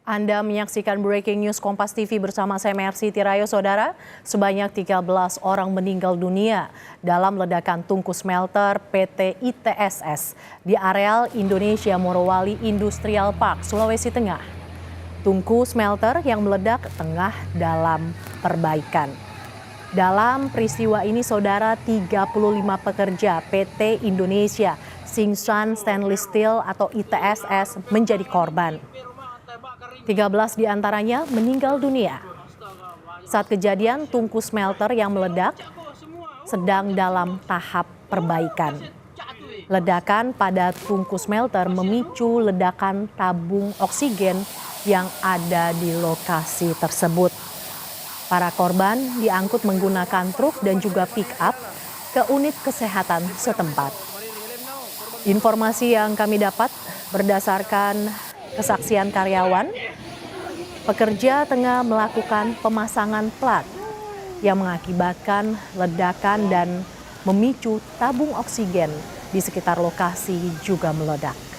Anda menyaksikan Breaking News Kompas TV bersama saya Mercy Tirayo, Saudara. Sebanyak 13 orang meninggal dunia dalam ledakan tungku smelter PT ITSS di areal Indonesia Morowali Industrial Park, Sulawesi Tengah. Tungku smelter yang meledak tengah dalam perbaikan. Dalam peristiwa ini, Saudara, 35 pekerja PT Indonesia Tsingshan Stainless Steel atau ITSS menjadi korban. 13 diantaranya meninggal dunia. Saat kejadian, tungku smelter yang meledak sedang dalam tahap perbaikan. Ledakan pada tungku smelter memicu ledakan tabung oksigen yang ada di lokasi tersebut. Para korban diangkut menggunakan truk dan juga pick-up ke unit kesehatan setempat. Informasi yang kami dapat berdasarkan kesaksian karyawan, pekerja tengah melakukan pemasangan plat yang mengakibatkan ledakan dan memicu tabung oksigen di sekitar lokasi juga meledak.